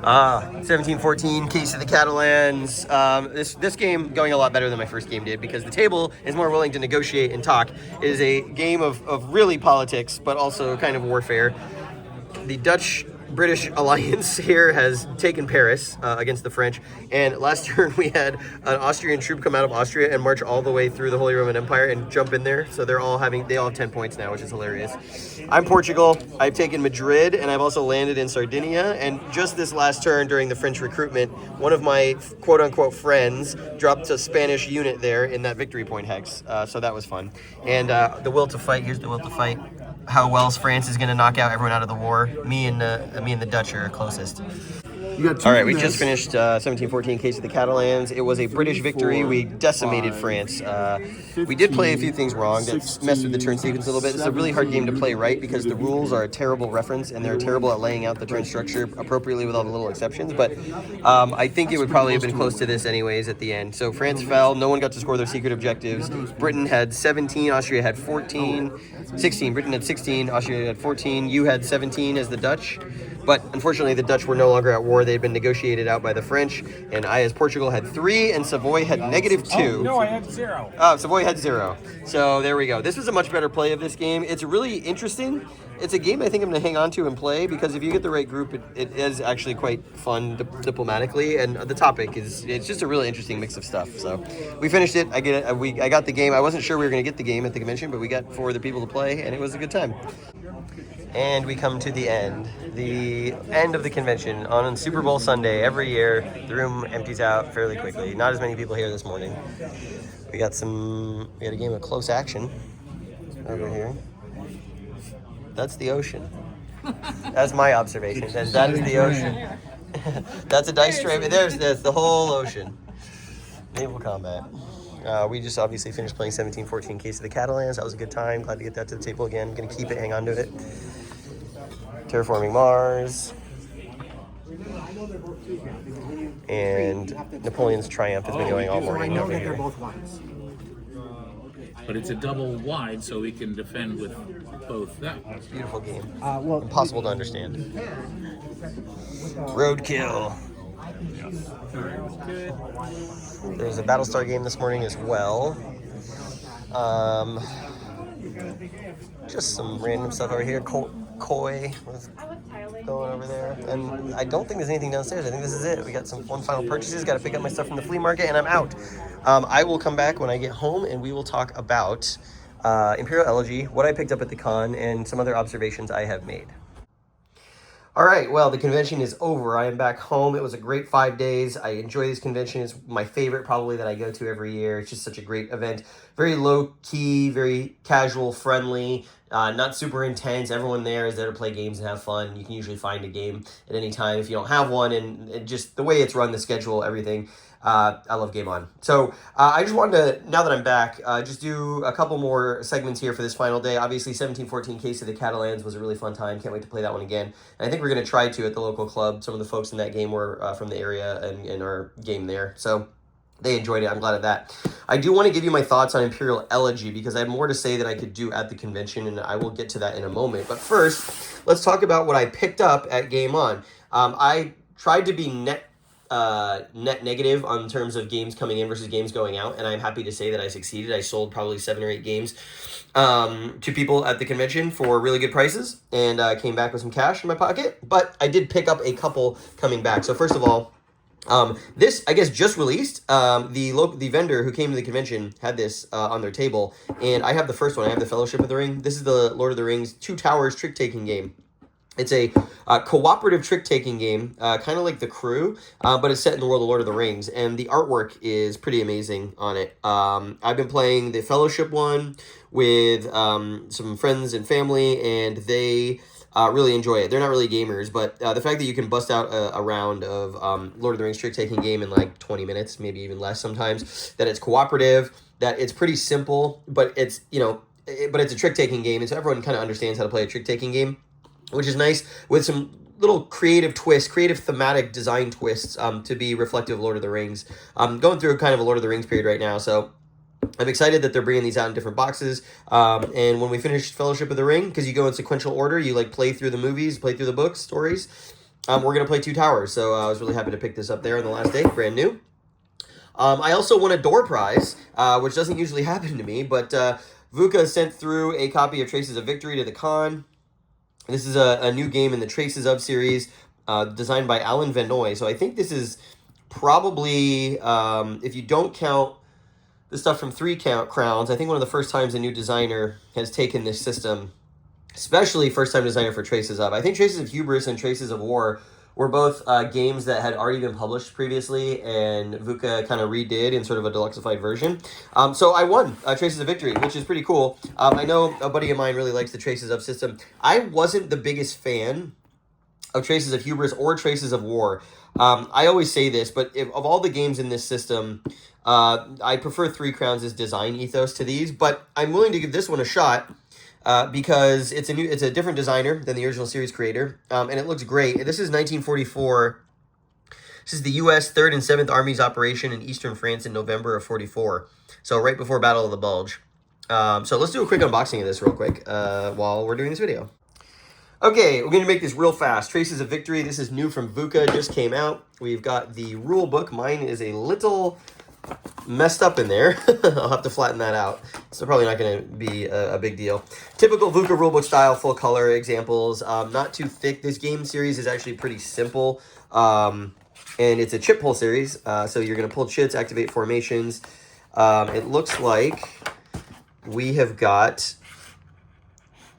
1714, Case of the Catalans. This game going a lot better than my first game did because the table is more willing to negotiate and talk. It is a game of really politics, but also kind of warfare. The Dutch-British alliance here has taken Paris against the French, and last turn we had an Austrian troop come out of Austria and march all the way through the Holy Roman Empire and jump in there. So they all have 10 points now, which is hilarious. I'm Portugal. I've taken Madrid, and I've also landed in Sardinia. And just this last turn during the French recruitment, one of my quote-unquote friends dropped a Spanish unit there in that victory point hex. So that was fun. And the will to fight. Here's the will to fight. How well France is going to knock out everyone out of the war. Me and the Dutch are closest. All right, we just finished 1714 Case of the Catalans. It was a British victory. We decimated France. We did play a few things wrong that messed with the turn sequence a little bit. It's a really hard game to play right because the rules are a terrible reference and they're terrible at laying out the turn structure appropriately with all the little exceptions. But I think it would probably have been close to this anyways at the end. So France fell. No one got to score their secret objectives. Britain had 17. Austria had 16. Britain had 16. Austria had 14. You had 17 as the Dutch. But unfortunately, the Dutch were no longer at war. They had been negotiated out by the French. And I, as Portugal, had 3, and Savoy had -2. Oh, no, I had 0. Savoy had 0. So there we go. This was a much better play of this game. It's really interesting. It's a game I think I'm going to hang on to and play because if you get the right group, it is actually quite fun diplomatically. And the topic it's just a really interesting mix of stuff. So we finished it. I got the game. I wasn't sure we were going to get the game at the convention, but we got 4 other people to play, and it was a good time. And we come to the end of the convention on Super Bowl Sunday. Every year, the room empties out fairly quickly. Not as many people here this morning. We got a game of close action over here. That's the ocean. That's my observation, and that is the ocean. That's a dice tray. There's the whole ocean. Naval combat. We just obviously finished playing 1714 Case of the Catalans. That was a good time. Glad to get that to the table again. Gonna keep it, hang on to it. Terraforming Mars. And Napoleon's Triumph has been going all morning over here. But it's a double wide, so we can defend with both. Beautiful game. Impossible to understand. Roadkill. There's a Battlestar game this morning as well. Just some random stuff over here. Koi was going over there. And I don't think there's anything downstairs. I think this is it. We got one final purchases. Got to pick up my stuff from the flea market, and I'm out. I will come back when I get home, and we will talk about Imperial Elegy, what I picked up at the con, and some other observations I have made. All right, well, the convention is over. I am back home. It was a great 5 days. I enjoy this convention. It's my favorite probably that I go to every year. It's just such a great event. Very low-key, very casual, friendly, not super intense. Everyone there is there to play games and have fun. You can usually find a game at any time if you don't have one, and just the way it's run, the schedule, everything. I love GameOn. So I just wanted to, now that I'm back, just do a couple more segments here for this final day. Obviously, 1714 Case of the Catalans was a really fun time. Can't wait to play that one again. And I think we're going to try to at the local club. Some of the folks in that game were from the area and our game there. So they enjoyed it. I'm glad of that. I do want to give you my thoughts on Imperial Elegy because I have more to say that I could do at the convention, and I will get to that in a moment. But first, let's talk about what I picked up at GameOn. I tried to be net negative on terms of games coming in versus games going out, and I'm happy to say that I succeeded. I sold probably 7 or 8 games to people at the convention for really good prices, and came back with some cash in my pocket, but I did pick up a couple coming back. So first of all, this, I guess, just released. The vendor who came to the convention had this on their table, and I have the first one. I have the Fellowship of the Ring. This is the Lord of the Rings Two Towers trick-taking game. It's a cooperative trick-taking game, kind of like The Crew, but it's set in the world of Lord of the Rings, and the artwork is pretty amazing on it. I've been playing the Fellowship one with some friends and family, and they really enjoy it. They're not really gamers, but the fact that you can bust out a round of Lord of the Rings trick-taking game in like 20 minutes, maybe even less sometimes, that it's cooperative, that it's pretty simple, but it's, but it's a trick-taking game, and so everyone kind of understands how to play a trick-taking game, which is nice, with some little creative twists, creative thematic design twists to be reflective of Lord of the Rings. I'm going through kind of a Lord of the Rings period right now, so I'm excited that they're bringing these out in different boxes. And when we finish Fellowship of the Ring, because you go in sequential order, you like play through the movies, play through the books, stories. we're going to play 2 towers. So I was really happy to pick this up there on the last day, brand new. I also won a door prize, which doesn't usually happen to me, but VUCA sent through a copy of Traces of Victory to the con. This is a new game in the Traces of series, designed by Alan Vanoy. So I think this is probably, if you don't count the stuff from 3 Crowns, I think one of the first times a new designer has taken this system, especially first-time designer for Traces of. I think Traces of Hubris and Traces of War were both games that had already been published previously, and VUCA kind of redid in sort of a deluxified version. So I won Traces of Victory, which is pretty cool. I know a buddy of mine really likes the Traces of system. I wasn't the biggest fan of Traces of Hubris or Traces of War. I always say this, but of all the games in this system, I prefer 3 Crowns' design ethos to these, but I'm willing to give this one a shot. Because it's a different designer than the original series creator, and it looks great. This is 1944. This is the U.S. 3rd and 7th Armies operation in eastern France in November of 44. So right before Battle of the Bulge. So let's do a quick unboxing of this real quick while we're doing this video. Okay, we're going to make this real fast. Traces of Victory. This is new from VUCA. Just came out. We've got the rule book. Mine is a little messed up in there. I'll have to flatten that out. So probably not going to be a big deal. Typical VUCA rulebook style, full color examples. Not too thick. This game series is actually pretty simple. And it's a chit pull series. So you're going to pull chits, activate formations. It looks like we have got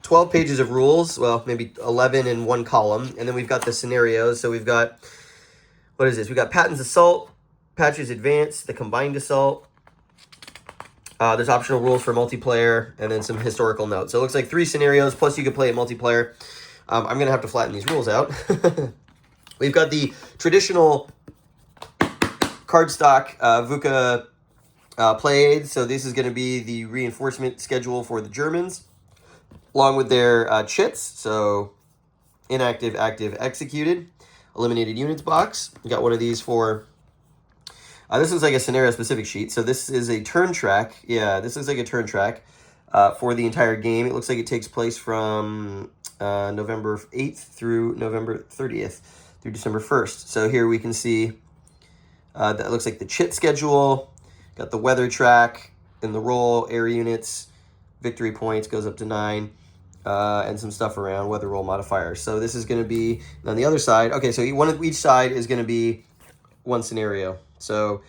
12 pages of rules. Well, maybe 11 in one column. And then we've got the scenarios. So we've got, what is this? We've got Patton's Assault, Patch's Advance, the Combined Assault. There's optional rules for multiplayer, and then some historical notes. So it looks like 3 scenarios, plus you can play it multiplayer. I'm going to have to flatten these rules out. We've got the traditional cardstock VUCA play aids. So this is going to be the reinforcement schedule for the Germans, along with their chits. So inactive, active, executed, eliminated units box. We got one of these for... this is like a scenario-specific sheet. So this is a turn track. Yeah, this looks like a turn track for the entire game. It looks like it takes place from November 8th through November 30th through December 1st. So here we can see that looks like the chit schedule. Got the weather track and the roll, air units, victory points goes up to 9, and some stuff around weather roll modifiers. So this is going to be on the other side. Okay, so one of each side is going to be one scenario. So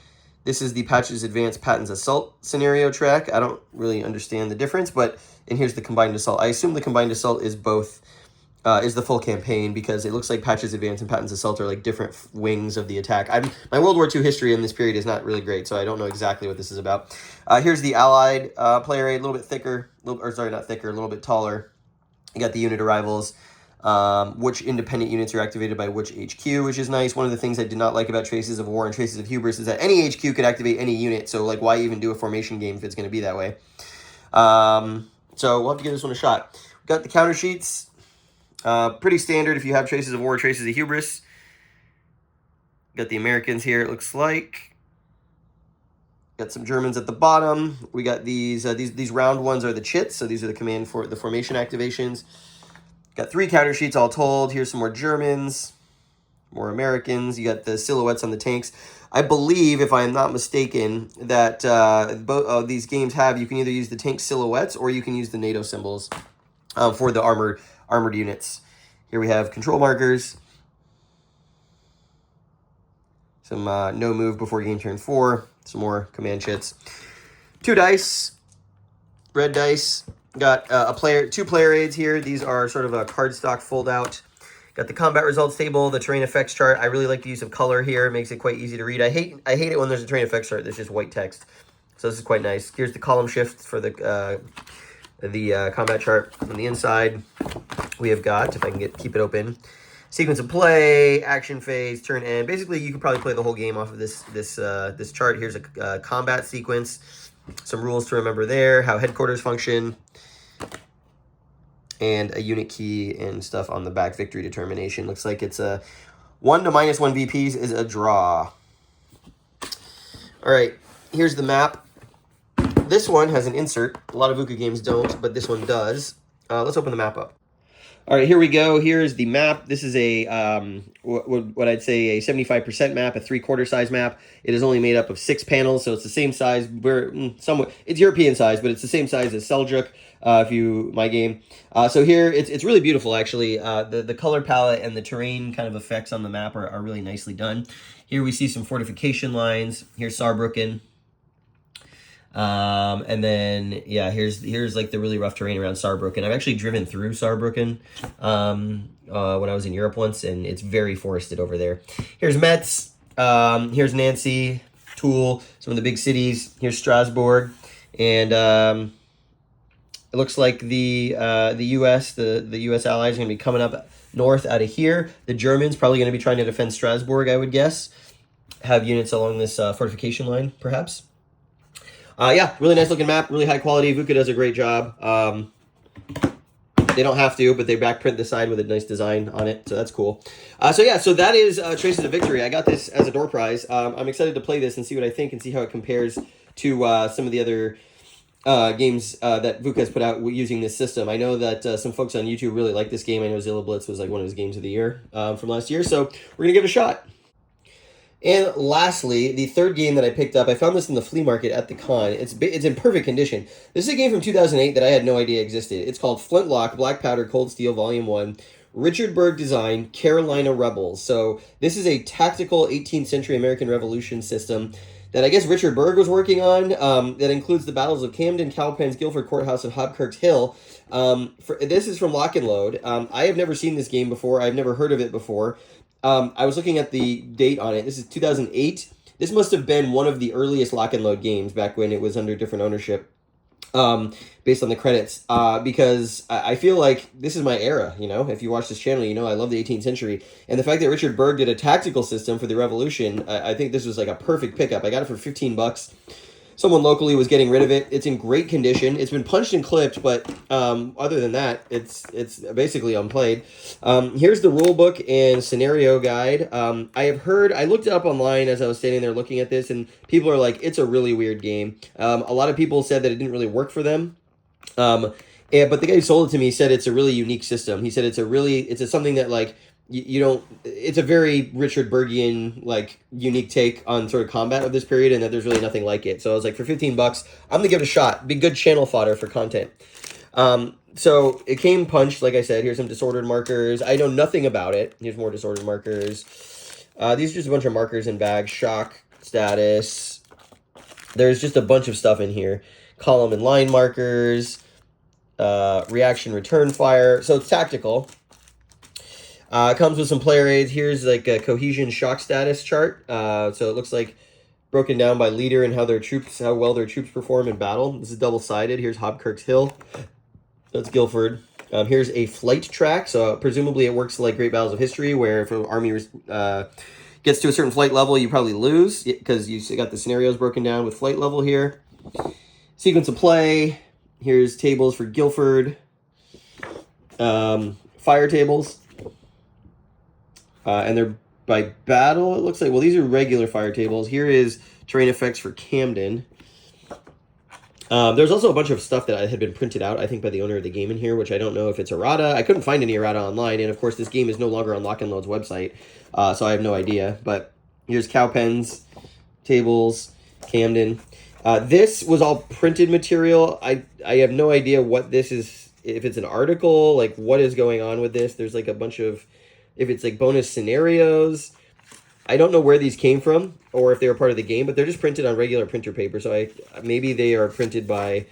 this is the Patch's Advance Patton's Assault scenario track. I don't really understand the difference, and here's the Combined Assault. I assume the Combined Assault is both, is the full campaign, because it looks like Patch's Advance and Patton's Assault are like different wings of the attack. My World War II history in this period is not really great, so I don't know exactly what this is about. Here's the Allied player aid, a little bit thicker, a little bit taller. You got the unit arrivals. Which independent units are activated by which HQ, which is nice. One of the things I did not like about Traces of War and Traces of Hubris is that any HQ could activate any unit, so like why even do a formation game if it's going to be that way? So we'll have to give this one a shot. We got the counter sheets. Pretty standard if you have Traces of War or Traces of Hubris. Got the Americans here, it looks like. Got some Germans at the bottom. We got these round ones are the chits, so these are the command for the formation activations. Got 3 counter sheets all told. Here's some more Germans, more Americans. You got the silhouettes on the tanks. I believe, if I am not mistaken, that both of these games you can either use the tank silhouettes or you can use the NATO symbols for the armored units. Here we have control markers. Some no move before game turn 4. Some more command chits. 2 dice, red dice. Got 2 player aids here. These are sort of a cardstock fold out. Got the combat results table, the terrain effects chart. I really like the use of color here. It makes it quite easy to read. I hate it when there's a terrain effects chart. There's just white text. So this is quite nice. Here's the column shift for the combat chart. On the inside, we have got, if I can keep it open, sequence of play, action phase, turn end. Basically, you could probably play the whole game off of this chart. Here's a combat sequence. Some rules to remember there, how headquarters function, and a unit key and stuff on the back. Victory determination. Looks like it's a 1 to -1 VPs is a draw. All right, here's the map. This one has an insert. A lot of VUCA games don't, but this one does. Let's open the map up. All right, here we go. Here's the map. This is a what I'd say a 75% map, a 3/4 size map. It is only made up of 6 panels, so it's the same size. Somewhat it's European size, but it's the same size as Seljuk. If you my game, so here it's really beautiful actually. The color palette and the terrain kind of effects on the map are really nicely done. Here we see some fortification lines. Here's Saarbrücken. And then yeah, here's like the really rough terrain around Saarbrücken. I've actually driven through Saarbrücken when I was in Europe once, and it's very forested over there. Here's Metz. Here's Nancy, Toul, some of the big cities. Here's Strasbourg, and it looks like the U.S. the U.S. allies are going to be coming up north out of here. The Germans probably going to be trying to defend Strasbourg, I would guess. Have units along this fortification line, perhaps. Yeah, really nice looking map, really high quality. VUCA does a great job. They don't have to, but they backprint the side with a nice design on it, so that's cool. So yeah, so that is Traces of Victory. I got this as a door prize. I'm excited to play this and see what I think and see how it compares to some of the other games that VUCA has put out using this system. I know that some folks on YouTube really like this game. I know Zilla Blitz was like one of his games of the year from last year, so we're gonna give it a shot. And lastly, the third game that I picked up, I found this in the flea market at the con. It's in perfect condition. This is a game from 2008 that I had no idea existed. It's called Flintlock, Black Powder, Cold Steel, Volume 1. Richard Berg design, Carolina Rebels. So this is a tactical 18th century American Revolution system that I guess Richard Berg was working on, that includes the battles of Camden, Cowpens, Guilford Courthouse, and Hobkirk's Hill. This is from Lock and Load. I have never seen this game before. I've never heard of it before. I was looking at the date on it. This is 2008. This must have been one of the earliest Lock and Load games back when it was under different ownership, based on the credits, because I feel like this is my era, you know? If you watch this channel, you know I love the 18th century. And the fact that Richard Berg did a tactical system for the Revolution, I think this was like a perfect pickup. I got it for 15 bucks. Someone locally was getting rid of it. It's in great condition. It's been punched and clipped, but other than that, it's basically unplayed. Here's the rule book and scenario guide. I looked it up online as I was standing there looking at this, and people are like, it's a really weird game. A lot of people said that it didn't really work for them. But the guy who sold it to me said it's a really unique system. He said it's something that like, it's a very Richard Bergian, like, unique take on sort of combat of this period, and that there's really nothing like it. So I was like, for 15 bucks, I'm going to give it a shot. Be good channel fodder for content. So it came punched, like I said. Here's some disordered markers. I know nothing about it. Here's more disordered markers. These are just a bunch of markers in bags. Shock, status. There's just a bunch of stuff in here. Column and line markers. Reaction, return fire. So it's tactical. It comes with some player aids. Here's like a cohesion shock status chart. So it looks like broken down by leader and how well their troops perform in battle. This is double-sided. Here's Hobkirk's Hill. That's Guilford. Here's a flight track. So presumably it works like Great Battles of History, where if an army gets to a certain flight level, you probably lose because you got the scenarios broken down with flight level here. Sequence of play. Here's tables for Guilford. Fire tables. And they're by battle, it looks like. Well, these are regular fire tables. Here is terrain effects for Camden. There's also a bunch of stuff that had been printed out, I think, by the owner of the game in here, which I don't know if it's errata. I couldn't find any errata online, and of course, this game is no longer on Lock and Load's website, so I have no idea. But here's Cowpens, tables, Camden. This was all printed material. I have no idea what this is, if it's an article, like what is going on with this. There's like a bunch of... If it's like bonus scenarios, I don't know where these came from or if they were part of the game, but they're just printed on regular printer paper. So maybe they are printed by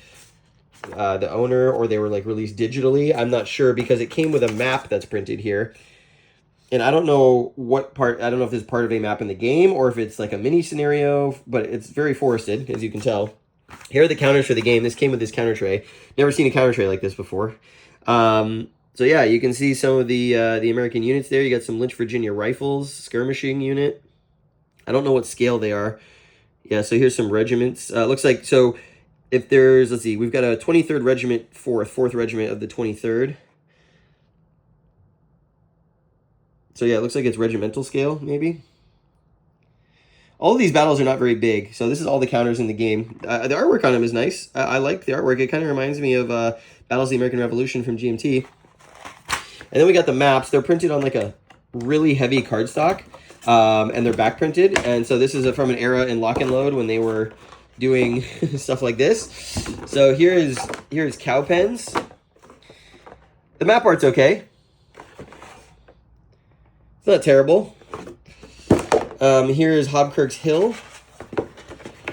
the owner, or they were like released digitally. I'm not sure, because it came with a map that's printed here. And I don't know what part, I don't know if this is part of a map in the game or if it's like a mini scenario, but it's very forested, as you can tell. Here are the counters for the game. This came with this counter tray. Never seen a counter tray like this before. So yeah, you can see some of the American units there. You got some Lynch, Virginia rifles, skirmishing unit. I don't know what scale they are. Yeah, so here's some regiments. Looks like, so if there's, let's see, we've got a 23rd Regiment, 4th Regiment of the 23rd. So yeah, it looks like it's regimental scale, maybe. All of these battles are not very big, so this is all the counters in the game. The artwork on them is nice. I like the artwork. It kind of reminds me of Battles of the American Revolution from GMT. And then we got the maps. They're printed on like a really heavy cardstock, and they're back printed. And so this is from an era in Lock and Load when they were doing stuff like this. So here's cow pens. The map art's okay. It's not terrible. Here is Hobkirk's Hill.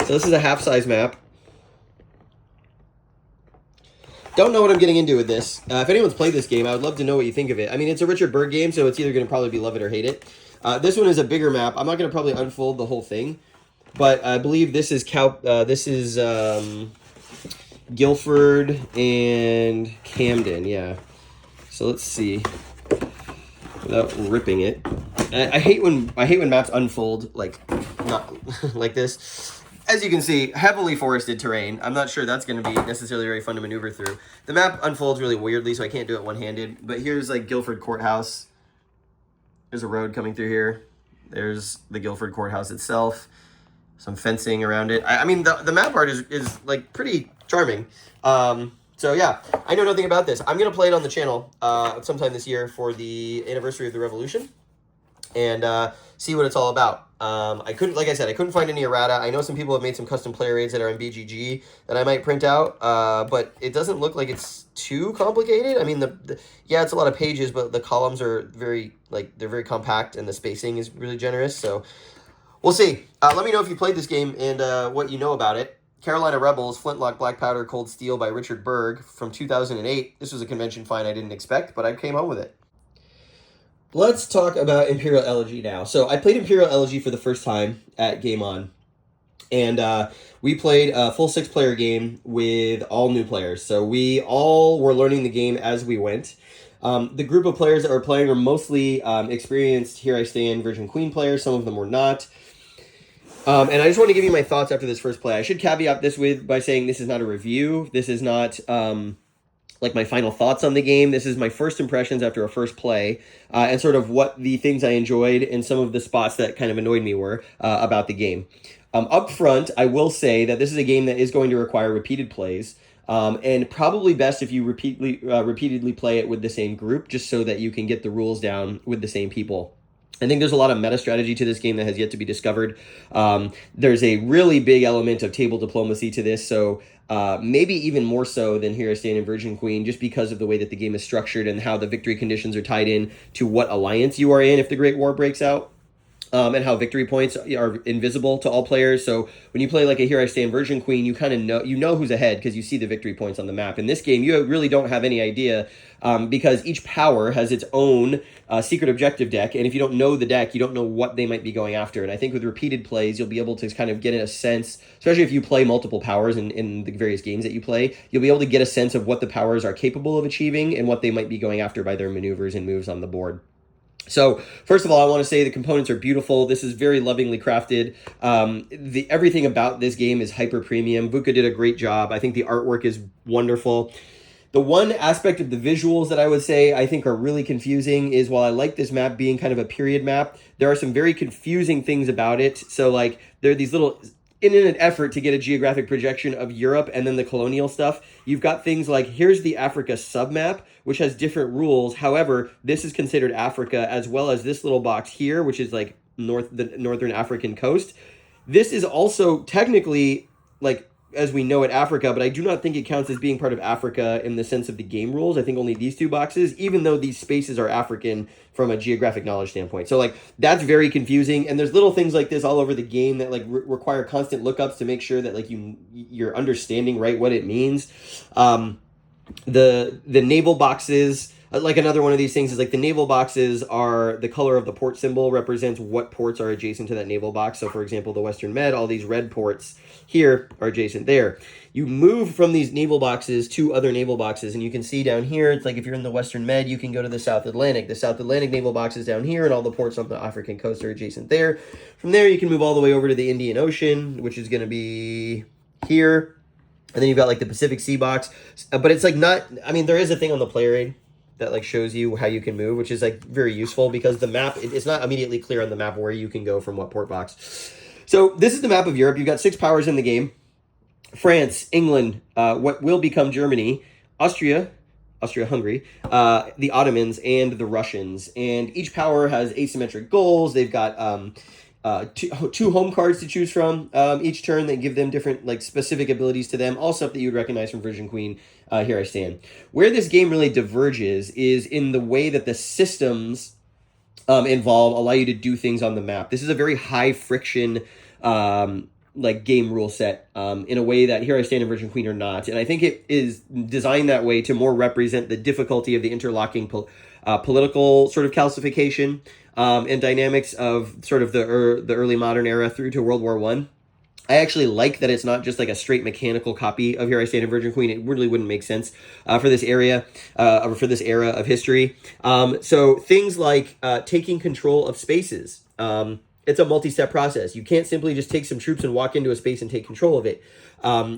So this is a half-size map. Don't know what I'm getting into with this. If anyone's played this game, I would love to know what you think of it. I mean, it's a Richard Berg game, so it's either going to probably be love it or hate it. This one is a bigger map. I'm not going to probably unfold the whole thing, but I believe this is Guilford and Camden. Yeah. So let's see. Without ripping it, I hate when maps unfold like not like this. As you can see, heavily forested terrain. I'm not sure that's going to be necessarily very fun to maneuver through. The map unfolds really weirdly, so I can't do it one-handed. But here's like Guilford Courthouse. There's a road coming through here. There's the Guilford Courthouse itself. Some fencing around it. I mean, the map art is like pretty charming. So yeah, I know nothing about this. I'm going to play it on the channel sometime this year for the anniversary of the Revolution. And see what it's all about. I couldn't find any errata. I know some people have made some custom player aids that are in BGG that I might print out, but it doesn't look like it's too complicated. I mean, yeah, it's a lot of pages, but the columns are very compact and the spacing is really generous. So we'll see. Let me know if you played this game and what you know about it. Carolina Rebels, Flintlock, Black Powder, Cold Steel by Richard Berg from 2008. This was a convention find I didn't expect, but I came home with it. Let's talk about Imperial Elegy now. So I played Imperial Elegy for the first time at GameOn, and we played a full 6-player game with all new players. So we all were learning the game as we went. The group of players that were playing were mostly experienced Here I Stand Virgin Queen players. Some of them were not. And I just want to give you my thoughts after this first play. I should caveat this by saying this is not a review. This is not like my final thoughts on the game. This is my first impressions after a first play, and sort of what the things I enjoyed and some of the spots that kind of annoyed me were about the game. Up front, I will say that this is a game that is going to require repeated plays, and probably best if you repeatedly play it with the same group, just so that you can get the rules down with the same people. I think there's a lot of meta strategy to this game that has yet to be discovered. There's a really big element of table diplomacy to this, so maybe even more so than Here I Stand and Virgin Queen, just because of the way that the game is structured and how the victory conditions are tied in to what alliance you are in if the Great War breaks out. And how victory points are invisible to all players. So when you play like a Here I Stand Virgin Queen, you kind of know who's ahead because you see the victory points on the map. In this game, you really don't have any idea because each power has its own secret objective deck. And if you don't know the deck, you don't know what they might be going after. And I think with repeated plays, you'll be able to kind of get a sense, especially if you play multiple powers in the various games that you play, you'll be able to get a sense of what the powers are capable of achieving and what they might be going after by their maneuvers and moves on the board. So, first of all, I want to say the components are beautiful. This is very lovingly crafted. Everything about this game is hyper premium. Vuka did a great job. I think the artwork is wonderful. The one aspect of the visuals that I would say I think are really confusing is, while I like this map being kind of a period map, there are some very confusing things about it. So, like, there are these little... In an effort to get a geographic projection of Europe and then the colonial stuff, you've got things like, here's the Africa submap, which has different rules. However, this is considered Africa, as well as this little box here, which is like the northern African coast. This is also technically, like, as we know it, Africa, but I do not think it counts as being part of Africa in the sense of the game rules. I think only these two boxes, even though these spaces are African from a geographic knowledge standpoint. So, like, that's very confusing. And there's little things like this all over the game that, like, require constant lookups to make sure that, like, you're understanding right what it means. The naval boxes, like, another one of these things is, like, the naval boxes are the color of the port symbol represents what ports are adjacent to that naval box. So, for example, the Western Med, all these red ports here are adjacent there. You move from these naval boxes to other naval boxes, and you can see down here, it's like if you're in the Western Med, you can go to the South Atlantic. The South Atlantic naval box is down here, and all the ports on the African coast are adjacent there. From there, you can move all the way over to the Indian Ocean, which is going to be here. And then you've got, like, the Pacific Sea box. But it's, like, not... I mean, there is a thing on the player aid that, like, shows you how you can move, which is, like, very useful because the map... It's not immediately clear on the map where you can go from what port box. So this is the map of Europe. You've got 6 powers in the game. France, England, what will become Germany, Austria, Austria-Hungary, the Ottomans, and the Russians. And each power has asymmetric goals. They've got two home cards to choose from each turn that give them different like specific abilities to them, all stuff that you would recognize from Virgin Queen. Here I stand. Where this game really diverges is in the way that the systems involve allow you to do things on the map. This is a very high friction like game rule set in a way that Here I Stand and Virgin Queen are not. And I think it is designed that way to more represent the difficulty of the interlocking political sort of calcification and dynamics of sort of the early modern era through to World War I. I actually like that it's not just like a straight mechanical copy of Here I Stand and Virgin Queen. It really wouldn't make sense for this area, or for this era of history. So things like taking control of spaces. It's a multi-step process. You can't simply just take some troops and walk into a space and take control of it.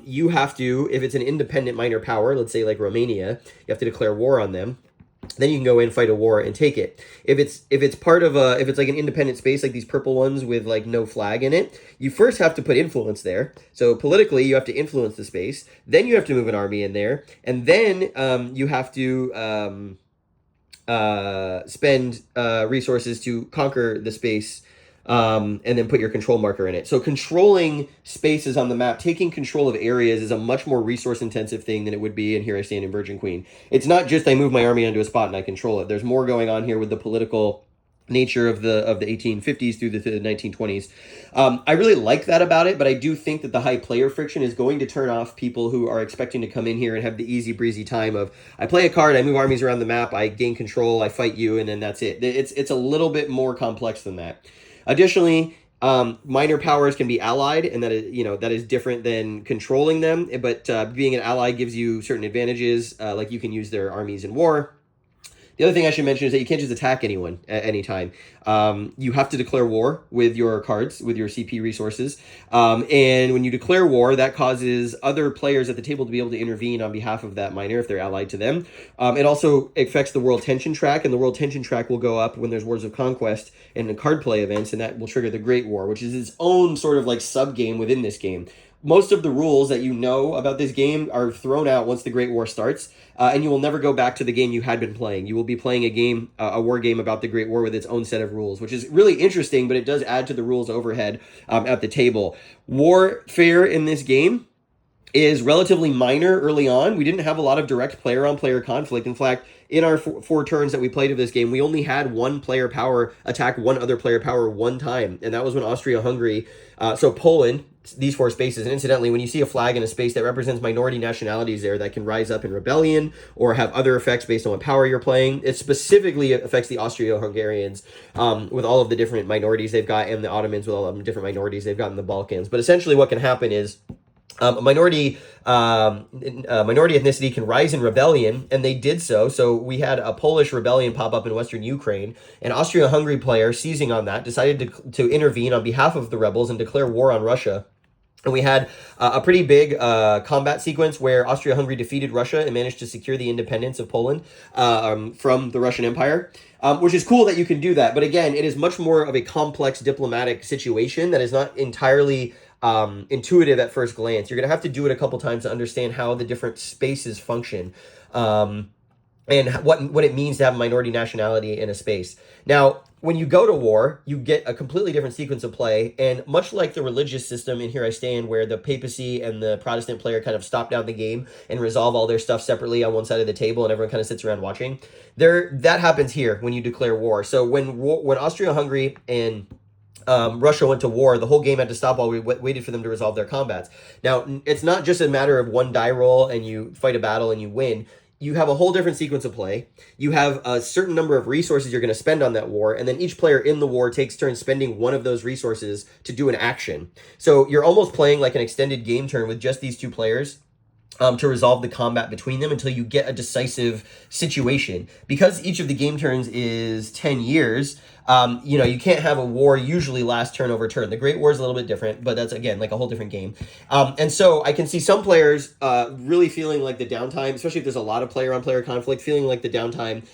You have to, if it's an independent minor power, let's say like Romania, you have to declare war on them. Then you can go in, fight a war, and take it. If it's part of if it's like an independent space, like these purple ones with like no flag in it, you first have to put influence there. So politically, you have to influence the space. Then you have to move an army in there, and then you have to spend resources to conquer the space. And then put your control marker in it. So controlling spaces on the map, taking control of areas is a much more resource intensive thing than it would be in Here I Stand in Virgin Queen. It's not just I move my army onto a spot and I control it. There's more going on here with the political nature of the 1850s through the 1920s. I really like that about it, but I do think that the high player friction is going to turn off people who are expecting to come in here and have the easy breezy time of I play a card, I move armies around the map, I gain control, I fight you, and then that's it. It's a little bit more complex than that. Additionally, minor powers can be allied, and that is different than controlling them. But being an ally gives you certain advantages, like you can use their armies in war. The other thing I should mention is that you can't just attack anyone at any time. You have to declare war with your cards, with your CP resources. And when you declare war, that causes other players at the table to be able to intervene on behalf of that minor if they're allied to them. It also affects the world tension track, and the world tension track will go up when there's Wars of Conquest and the card play events, and that will trigger the Great War, which is its own sort of like sub-game within this game. Most of the rules that you know about this game are thrown out once the Great War starts, and you will never go back to the game you had been playing. You will be playing a war game about the Great War with its own set of rules, which is really interesting, but it does add to the rules overhead at the table. Warfare in this game is relatively minor early on. We didn't have a lot of direct player-on-player conflict. In fact, in our four turns that we played of this game, we only had one player power attack one other player power one time, and that was when Austria-Hungary, so Poland, these four spaces. And incidentally, when you see a flag in a space that represents minority nationalities there that can rise up in rebellion or have other effects based on what power you're playing, it specifically affects the Austro-Hungarians with all of the different minorities they've got, and the Ottomans with all of the different minorities they've got in the Balkans. But essentially what can happen is a minority ethnicity can rise in rebellion, and they did so. So we had a Polish rebellion pop up in Western Ukraine. An Austria-Hungary player, seizing on that, decided to intervene on behalf of the rebels and declare war on Russia. And we had a pretty big combat sequence where Austria-Hungary defeated Russia and managed to secure the independence of Poland from the Russian Empire, which is cool that you can do that. But again, it is much more of a complex diplomatic situation that is not entirely intuitive at first glance. You're going to have to do it a couple times to understand how the different spaces function. And what it means to have a minority nationality in a space. Now, when you go to war, you get a completely different sequence of play, and much like the religious system in Here I Stand, where the papacy and the Protestant player kind of stop down the game and resolve all their stuff separately on one side of the table, and everyone kind of sits around watching, that happens here when you declare war. So when Austria-Hungary and Russia went to war, the whole game had to stop while we waited for them to resolve their combats. Now, it's not just a matter of one die roll and you fight a battle and you win. You have a whole different sequence of play. You have a certain number of resources you're going to spend on that war, and then each player in the war takes turns spending one of those resources to do an action. So you're almost playing like an extended game turn with just these two players to resolve the combat between them until you get a decisive situation. Because each of the game turns is 10 years, you can't have a war usually last turn over turn. The Great War is a little bit different, but that's, again, like a whole different game. And so I can see some players really feeling like the downtime, especially if there's a lot of player-on-player conflict, feeling like the downtime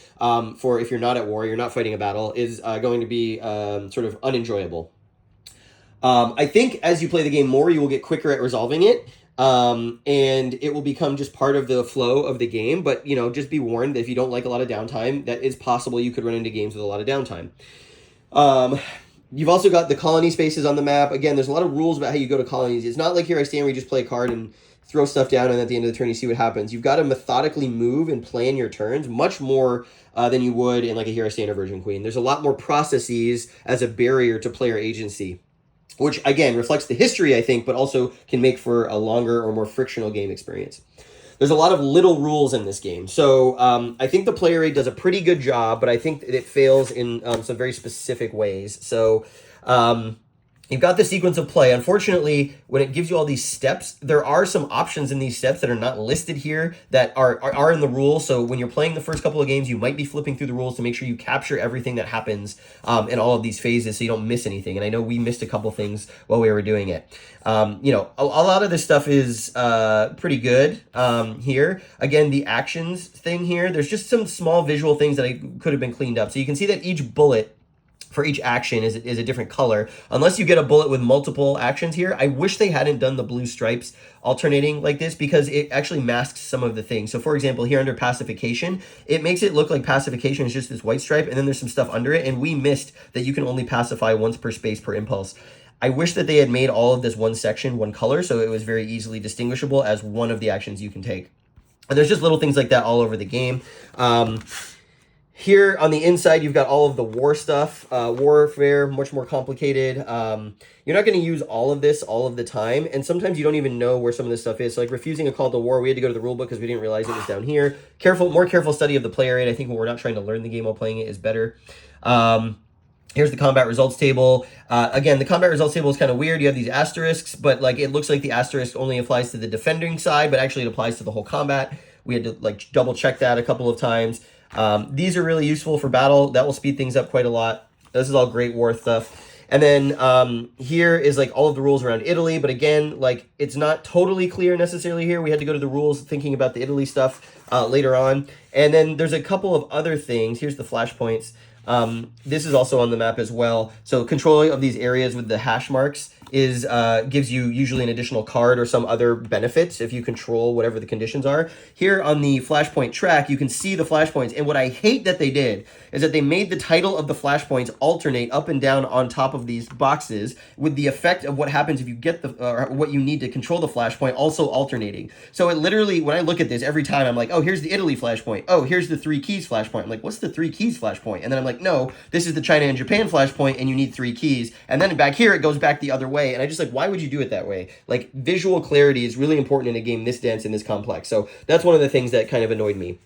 for if you're not at war, you're not fighting a battle, is going to be sort of unenjoyable. I think as you play the game more, you will get quicker at resolving it. And it will become just part of the flow of the game. But, you know, just be warned that if you don't like a lot of downtime, that is possible you could run into games with a lot of downtime. You've also got the colony spaces on the map. Again, there's a lot of rules about how you go to colonies. It's not like Here I Stand where you just play a card and throw stuff down, and at the end of the turn you see what happens. You've got to methodically move and plan your turns much more than you would in like a Here I Stand or Virgin Queen. There's a lot more processes as a barrier to player agency, which again reflects the history, I think, but also can make for a longer or more frictional game experience. There's a lot of little rules in this game. So I think the player aid does a pretty good job, but I think it fails in some very specific ways. So you've got the sequence of play. Unfortunately, when it gives you all these steps, there are some options in these steps that are not listed here that are in the rules. So when you're playing the first couple of games, you might be flipping through the rules to make sure you capture everything that happens in all of these phases so you don't miss anything. And I know we missed a couple things while we were doing it. You know, a lot of this stuff is pretty good here. Again, the actions thing here, there's just some small visual things that could have been cleaned up. So you can see that each bullet for each action is a different color. Unless you get a bullet with multiple actions here, I wish they hadn't done the blue stripes alternating like this because it actually masks some of the things. So for example, here under pacification, it makes it look like pacification is just this white stripe and then there's some stuff under it, and we missed that you can only pacify once per space per impulse. I wish that they had made all of this one section, one color, so it was very easily distinguishable as one of the actions you can take. And there's just little things like that all over the game. Here on the inside, you've got all of the war stuff, warfare, much more complicated. You're not going to use all of this all of the time, and sometimes you don't even know where some of this stuff is. So like refusing a call to war, we had to go to the rulebook because we didn't realize it was down here. More careful study of the player aid. I think when we're not trying to learn the game while playing it is better. Here's the combat results table. Again, the combat results table is kind of weird. You have these asterisks, but like it looks like the asterisk only applies to the defending side, but actually it applies to the whole combat. We had to like double check that a couple of times. These are really useful for battle. That will speed things up quite a lot. This is all great war stuff. And then here is like all of the rules around Italy. But again, like it's not totally clear necessarily here. We had to go to the rules thinking about the Italy stuff later on. And then there's a couple of other things. Here's the flashpoints. This is also on the map as well. So control of these areas with the hash marks is gives you usually an additional card or some other benefits if you control whatever the conditions are. Here on the flashpoint track, you can see the flashpoints. And what I hate that they did is that they made the title of the flashpoints alternate up and down on top of these boxes with the effect of what happens if you get what you need to control the flashpoint also alternating. So it literally, when I look at this every time, I'm like, oh, here's the Italy flashpoint. Oh, here's the 3 keys flashpoint. I'm like, what's the 3 keys flashpoint? And then I'm like, no, this is the China and Japan flashpoint and you need 3 keys. And then back here, it goes back the other way. And I just like, why would you do it that way? Like visual clarity is really important in a game this dense and this complex. So that's one of the things that kind of annoyed me.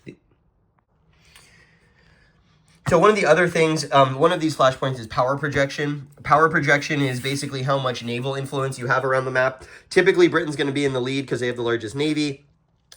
So one of the other things, one of these flashpoints is power projection. Power projection is basically how much naval influence you have around the map. Typically, Britain's going to be in the lead because they have the largest navy.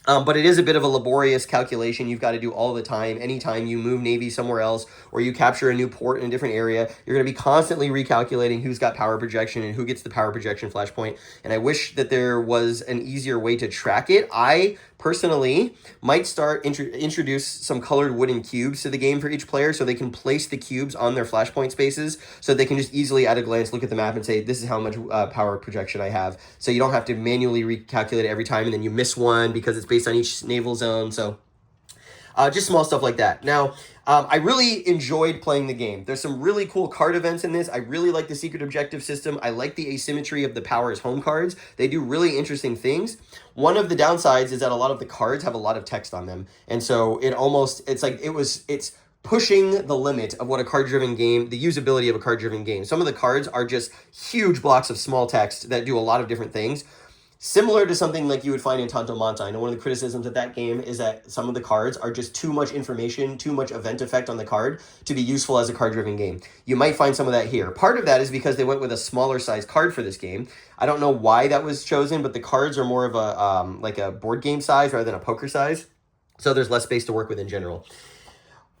But it is a bit of a laborious calculation you've got to do all the time. Anytime you move Navy somewhere else or you capture a new port in a different area, you're going to be constantly recalculating who's got power projection and who gets the power projection flashpoint. And I wish that there was an easier way to track it. I personally might start introduce some colored wooden cubes to the game for each player so they can place the cubes on their flashpoint spaces so they can just easily at a glance look at the map and say, this is how much power projection I have. So you don't have to manually recalculate it every time and then you miss one because it's based on each naval zone. So just small stuff like that. Now, I really enjoyed playing the game. There's some really cool card events in this. I really like the secret objective system. I like the asymmetry of the power as home cards. They do really interesting things. One of the downsides is that a lot of the cards have a lot of text on them. And so it's pushing the limit of what a card-driven game, the usability of a card-driven game. Some of the cards are just huge blocks of small text that do a lot of different things. Similar to something like you would find in Tanto Manta. I know one of the criticisms of that game is that some of the cards are just too much information, too much event effect on the card to be useful as a card-driven game. You might find some of that here. Part of that is because they went with a smaller size card for this game. I don't know why that was chosen, but the cards are more of a like a board game size rather than a poker size. So there's less space to work with in general.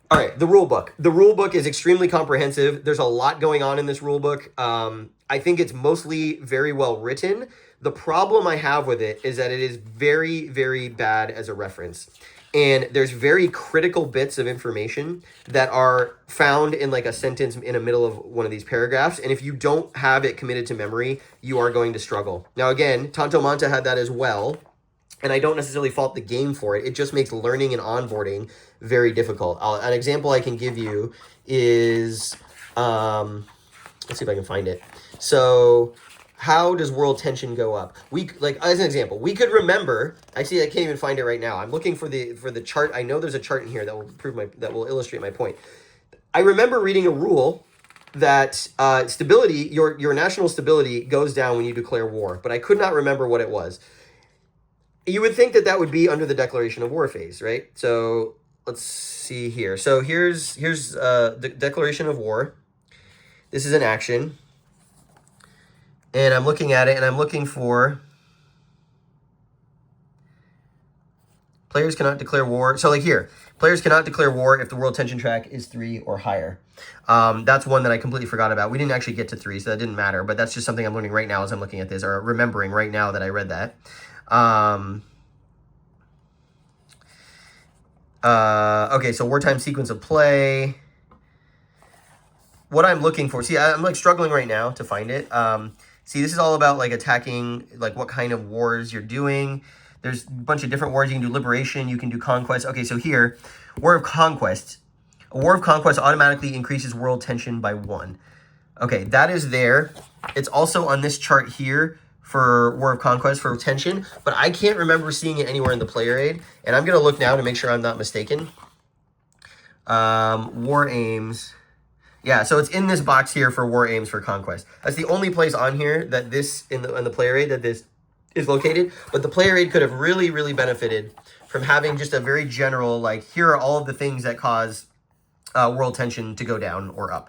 All right, the rule book. The rule book is extremely comprehensive. There's a lot going on in this rule book. I think it's mostly very well written. The problem I have with it is that it is very, very bad as a reference. And there's very critical bits of information that are found in like a sentence in the middle of one of these paragraphs. And if you don't have it committed to memory, you are going to struggle. Now, again, Tanto Manta had that as well. And I don't necessarily fault the game for it. It just makes learning and onboarding very difficult. An example I can give you is, let's see if I can find it. So how does world tension go up? Like as an example, we could remember. Actually, I can't even find it right now. I'm looking for the chart. I know there's a chart in here that will illustrate my point. I remember reading a rule that stability, your national stability goes down when you declare war, but I could not remember what it was. You would think that would be under the declaration of war phase, right? So let's see here. So here's the declaration of war. This is an action. And I'm looking at it, and I'm looking for players cannot declare war. So like here, players cannot declare war if the world tension track is 3 or higher. That's one that I completely forgot about. We didn't actually get to 3, so that didn't matter. But that's just something I'm learning right now as I'm looking at this, or remembering right now that I read that. Okay, so wartime sequence of play. What I'm looking for, see, I'm like struggling right now to find it. See, this is all about like attacking, like what kind of wars you're doing. There's a bunch of different wars. You can do liberation, you can do conquest. Okay, so here, War of Conquest. A War of Conquest automatically increases world tension by 1. Okay, that is there. It's also on this chart here for War of Conquest for tension, but I can't remember seeing it anywhere in the player aid. And I'm going to look now to make sure I'm not mistaken. War aims. Yeah, so it's in this box here for war aims for conquest. That's the only place on here that this, in the player aid, that this is located. But the player aid could have really, really benefited from having just a very general, like, here are all of the things that cause world tension to go down or up.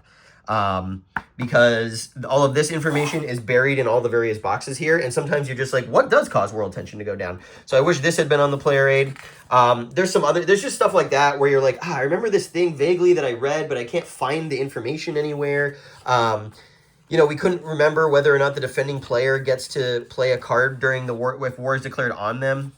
Because all of this information is buried in all the various boxes here, and sometimes you're just like, what does cause world tension to go down? So I wish this had been on the player aid. There's just stuff like that where you're like, I remember this thing vaguely that I read, but I can't find the information anywhere. We couldn't remember whether or not the defending player gets to play a card during the war if war is declared on them.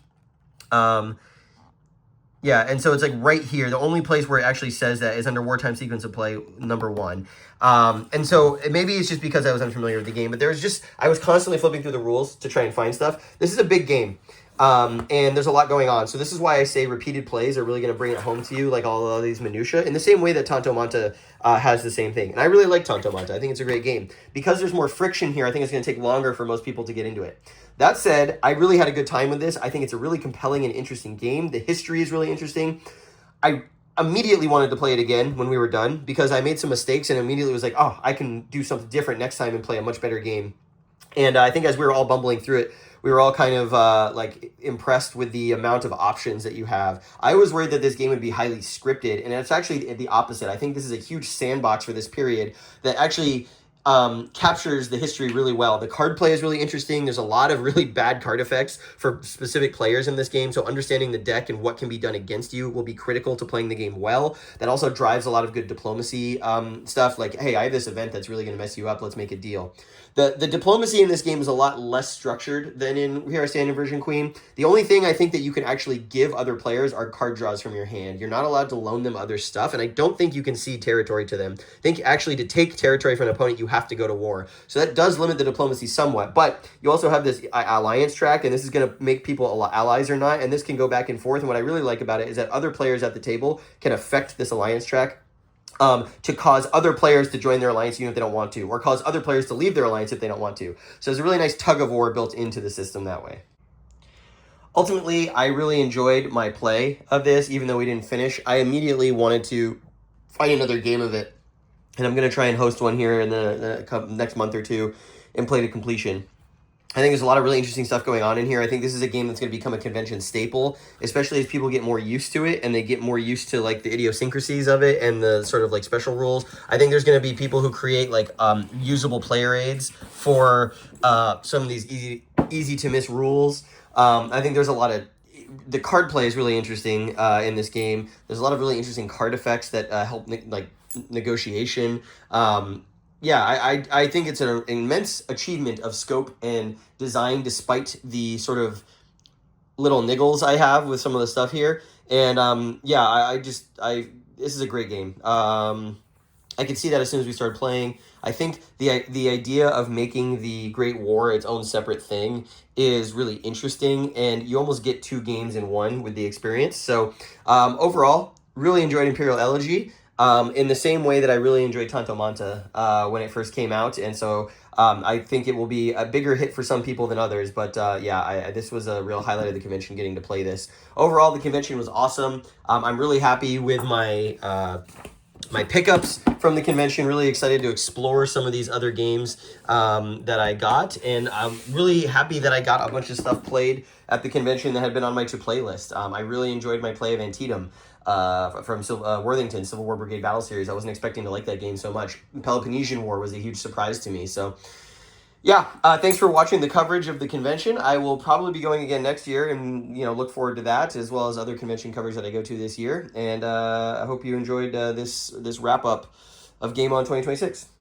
Yeah, and so it's like right here. The only place where it actually says that is under wartime sequence of play, number 1. And so maybe it's just because I was unfamiliar with the game, but I was constantly flipping through the rules to try and find stuff. This is a big game, and there's a lot going on. So this is why I say repeated plays are really going to bring it home to you, like all of these minutia, in the same way that Tanto Manta has the same thing. And I really like Tanto Manta. I think it's a great game. Because there's more friction here, I think it's going to take longer for most people to get into it. That said, I really had a good time with this. I think it's a really compelling and interesting game. The history is really interesting. I immediately wanted to play it again when we were done because I made some mistakes and immediately was like, oh, I can do something different next time and play a much better game. And I think as we were all bumbling through it, we were all kind of impressed with the amount of options that you have. I was worried that this game would be highly scripted, and it's actually the opposite. I think this is a huge sandbox for this period that actually captures the history really well. The card play is really interesting. There's a lot of really bad card effects for specific players in this game, so understanding the deck and what can be done against you will be critical to playing the game well. That also drives a lot of good diplomacy stuff, like, hey, I have this event that's really going to mess you up, let's make a deal. The diplomacy in this game is a lot less structured than in Here I Stand Inversion Queen. The only thing I think that you can actually give other players are card draws from your hand. You're not allowed to loan them other stuff, and I don't think you can cede territory to them. I think actually to take territory from an opponent, you have to go to war. So that does limit the diplomacy somewhat, but you also have this alliance track, and this is going to make people allies or not, and this can go back and forth, and what I really like about it is that other players at the table can affect this alliance track to cause other players to join their alliance even if they don't want to, or cause other players to leave their alliance if they don't want to. So there's a really nice tug of war built into the system that way. Ultimately, I really enjoyed my play of this, even though we didn't finish. I immediately wanted to find another game of it, and I'm going to try and host one here in the next month or two and play to completion. I think there's a lot of really interesting stuff going on in here. I think this is a game that's going to become a convention staple, especially as people get more used to it and they get more used to like the idiosyncrasies of it and the sort of like special rules. I think there's going to be people who create like usable player aids for some of these easy to miss rules. I think there's a lot of the card play is really interesting in this game. There's a lot of really interesting card effects that help like negotiation. I think it's an immense achievement of scope and design despite the sort of little niggles I have with some of the stuff here. And yeah, this is a great game. I could see that as soon as we started playing. I think the idea of making the Great War its own separate thing is really interesting, and you almost get two games in one with the experience. So overall, really enjoyed Imperial Elegy. In the same way that I really enjoyed Tanto Manta when it first came out, and so I think it will be a bigger hit for some people than others. But yeah, this was a real highlight of the convention, getting to play this. Overall, the convention was awesome. I'm really happy with my pickups from the convention. Really excited to explore some of these other games that I got, and I'm really happy that I got a bunch of stuff played at the convention that had been on my to-play list. I really enjoyed my play of Antietam from Worthington, Civil War Brigade Battle Series. I wasn't expecting to like that game so much. Peloponnesian War was a huge surprise to me, so yeah, thanks for watching the coverage of the convention. I will probably be going again next year, and look forward to that, as well as other convention coverage that I go to this year. And I hope you enjoyed this wrap up of GameOn 2026.